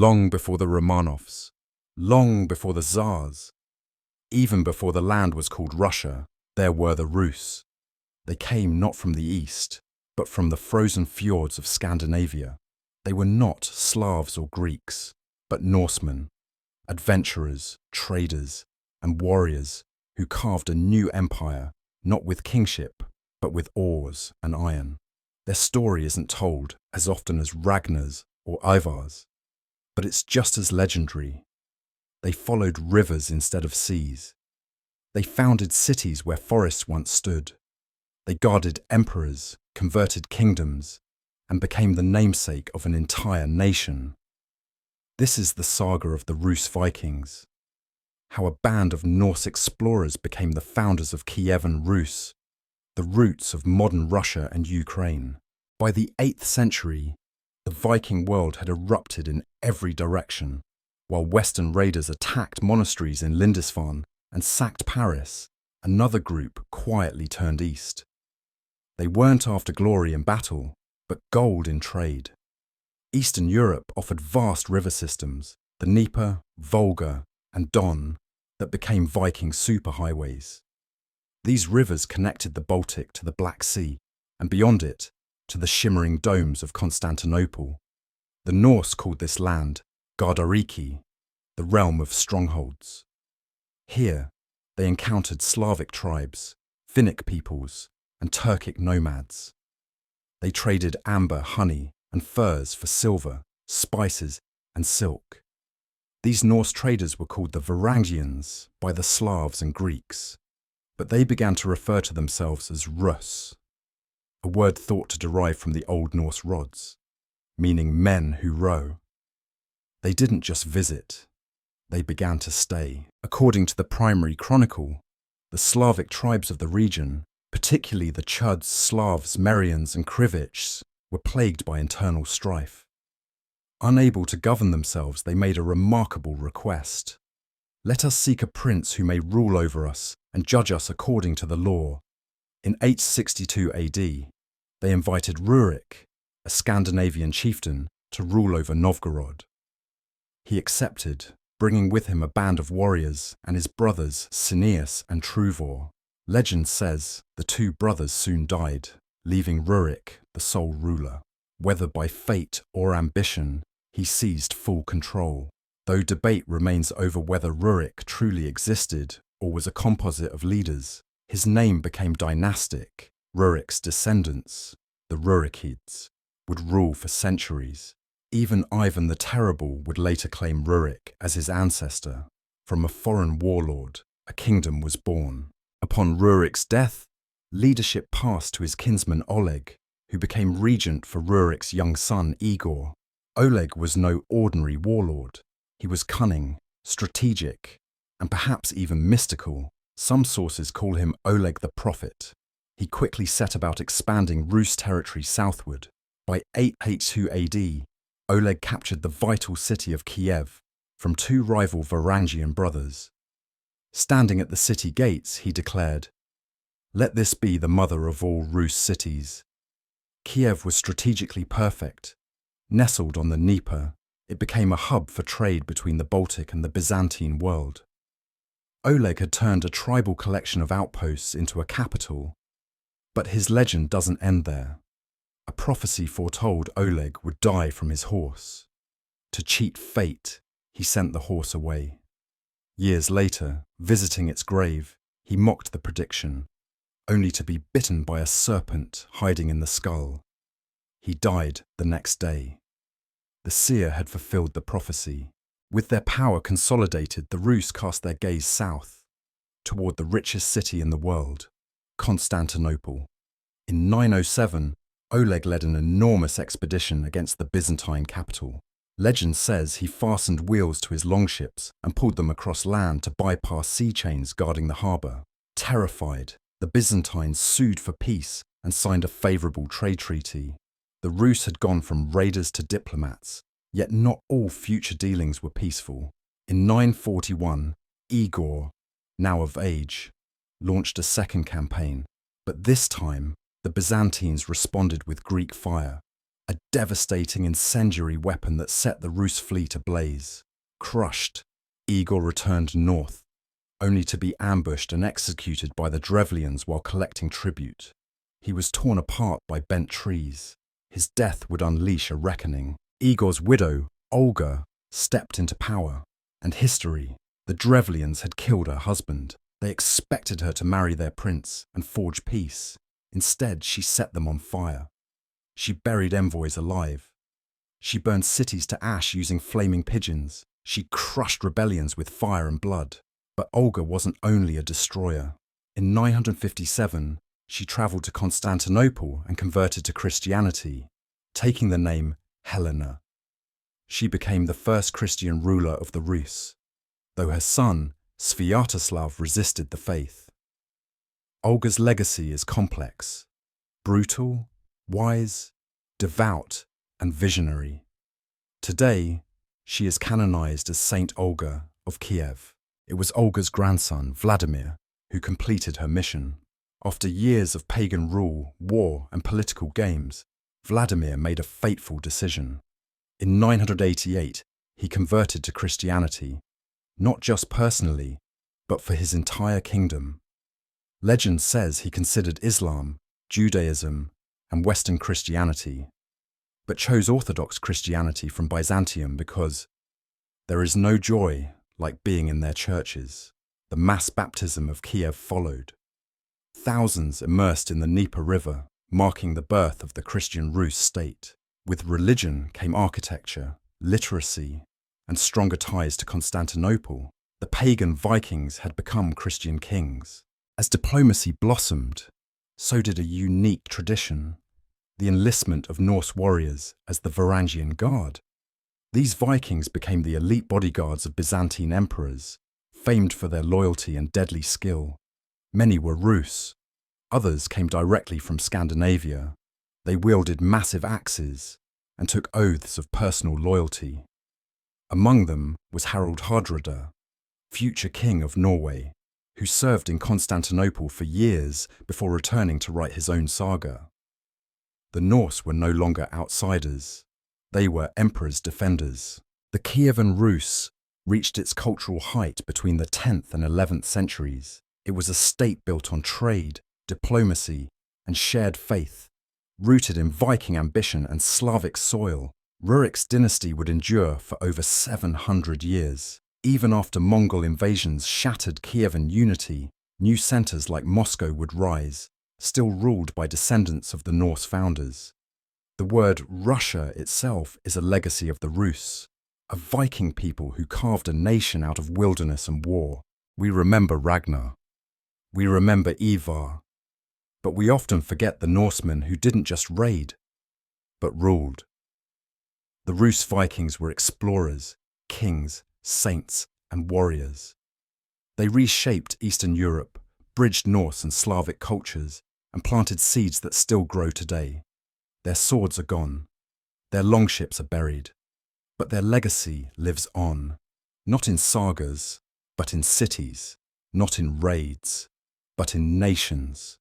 long before the Romanovs, long before the Tsars, even before the land was called Russia, there were the Rus. They came not from the east, but from the frozen fjords of Scandinavia. They were not Slavs or Greeks, but Norsemen, adventurers, traders, and warriors who carved a new empire, not with kingship, but with oars and iron. Their story isn't told as often as Ragnar's or Ivar's, but it's just as legendary. They followed rivers instead of seas. They founded cities where forests once stood. They guarded emperors, converted kingdoms, and became the namesake of an entire nation. This is the saga of the Rus Vikings, how a band of Norse explorers became the founders of Kievan Rus, the roots of modern Russia and Ukraine. By the 8th century, the Viking world had erupted in every direction. While Western raiders attacked monasteries in Lindisfarne and sacked Paris, another group quietly turned east. They weren't after glory in battle, but gold in trade. Eastern Europe offered vast river systems, the Dnieper, Volga, and Don, that became Viking superhighways. These rivers connected the Baltic to the Black Sea, and beyond it, to the shimmering domes of Constantinople. The Norse called this land Gardariki, the realm of strongholds. Here, they encountered Slavic tribes, Finnic peoples, and Turkic nomads. They traded amber, honey, and furs for silver, spices, and silk. These Norse traders were called the Varangians by the Slavs and Greeks, but they began to refer to themselves as Rus, a word thought to derive from the Old Norse rods, meaning men who row. They didn't just visit, they began to stay. According to the primary chronicle, the Slavic tribes of the region, particularly the Chuds, Slavs, Merians, and Krivichs, were plagued by internal strife. Unable to govern themselves, they made a remarkable request. Let us seek a prince who may rule over us and judge us according to the law. In 862 AD, they invited Rurik, a Scandinavian chieftain, to rule over Novgorod. He accepted, bringing with him a band of warriors and his brothers Cineas and Truvor. Legend says the two brothers soon died, leaving Rurik the sole ruler. Whether by fate or ambition, he seized full control. Though debate remains over whether Rurik truly existed or was a composite of leaders, his name became dynastic. Rurik's descendants, the Rurikids, would rule for centuries. Even Ivan the Terrible would later claim Rurik as his ancestor. From a foreign warlord, a kingdom was born. Upon Rurik's death, leadership passed to his kinsman Oleg, who became regent for Rurik's young son Igor. Oleg was no ordinary warlord. He was cunning, strategic, and perhaps even mystical. Some sources call him Oleg the Prophet. He quickly set about expanding Rus territory southward. By 882 AD, Oleg captured the vital city of Kiev from two rival Varangian brothers. Standing at the city gates, he declared, "Let this be the mother of all Rus cities." Kiev was strategically perfect. Nestled on the Dnieper, it became a hub for trade between the Baltic and the Byzantine world. Oleg had turned a tribal collection of outposts into a capital, but his legend doesn't end there. A prophecy foretold Oleg would die from his horse. To cheat fate, he sent the horse away. Years later, visiting its grave, he mocked the prediction, only to be bitten by a serpent hiding in the skull. He died the next day. The seer had fulfilled the prophecy. With their power consolidated, the Rus cast their gaze south, toward the richest city in the world, Constantinople. In 907, Oleg led an enormous expedition against the Byzantine capital. Legend says he fastened wheels to his longships and pulled them across land to bypass sea chains guarding the harbour. Terrified, the Byzantines sued for peace and signed a favourable trade treaty. The Rus had gone from raiders to diplomats, yet not all future dealings were peaceful. In 941, Igor, now of age, launched a second campaign, but this time the Byzantines responded with Greek fire. a devastating incendiary weapon that set the Rus fleet ablaze. Crushed, Igor returned north, only to be ambushed and executed by the Drevlians while collecting tribute. He was torn apart by bent trees. His death would unleash a reckoning. Igor's widow, Olga, stepped into power, and history. The Drevlians had killed her husband. They expected her to marry their prince and forge peace. Instead, she set them on fire. She buried envoys alive. She burned cities to ash using flaming pigeons. She crushed rebellions with fire and blood. But Olga wasn't only a destroyer. In 957, she travelled to Constantinople and converted to Christianity, taking the name Helena. She became the first Christian ruler of the Rus, though her son, Sviatoslav, resisted the faith. Olga's legacy is complex, brutal, wise, devout, and visionary. Today, she is canonized as Saint Olga of Kiev. It was Olga's grandson, Vladimir, who completed her mission. After years of pagan rule, war, and political games, Vladimir made a fateful decision. In 988, he converted to Christianity, not just personally, but for his entire kingdom. Legend says he considered Islam, Judaism, and Western Christianity, but chose Orthodox Christianity from Byzantium because there is no joy like being in their churches. The mass baptism of Kiev followed. Thousands immersed in the Dnieper River, marking the birth of the Christian Rus state. With religion came architecture, literacy, and stronger ties to Constantinople. The pagan Vikings had become Christian kings. As diplomacy blossomed, so did a unique tradition, the enlistment of Norse warriors as the Varangian Guard. These Vikings became the elite bodyguards of Byzantine emperors, famed for their loyalty and deadly skill. Many were Rus, others came directly from Scandinavia. They wielded massive axes and took oaths of personal loyalty. Among them was Harald Hardrada, future king of Norway, who served in Constantinople for years before returning to write his own saga. The Norse were no longer outsiders. They were emperor's defenders. The Kievan Rus reached its cultural height between the 10th and 11th centuries. It was a state built on trade, diplomacy, and shared faith. Rooted in Viking ambition and Slavic soil, Rurik's dynasty would endure for over 700 years. Even after Mongol invasions shattered Kievan unity, new centers like Moscow would rise, still ruled by descendants of the Norse founders. The word Russia itself is a legacy of the Rus, a Viking people who carved a nation out of wilderness and war. We remember Ragnar. We remember Ivar. But we often forget the Norsemen who didn't just raid, but ruled. The Rus Vikings were explorers, kings, saints, and warriors. They reshaped Eastern Europe, bridged Norse and Slavic cultures, and planted seeds that still grow today. Their swords are gone, their longships are buried, but their legacy lives on, not in sagas, but in cities, not in raids, but in nations.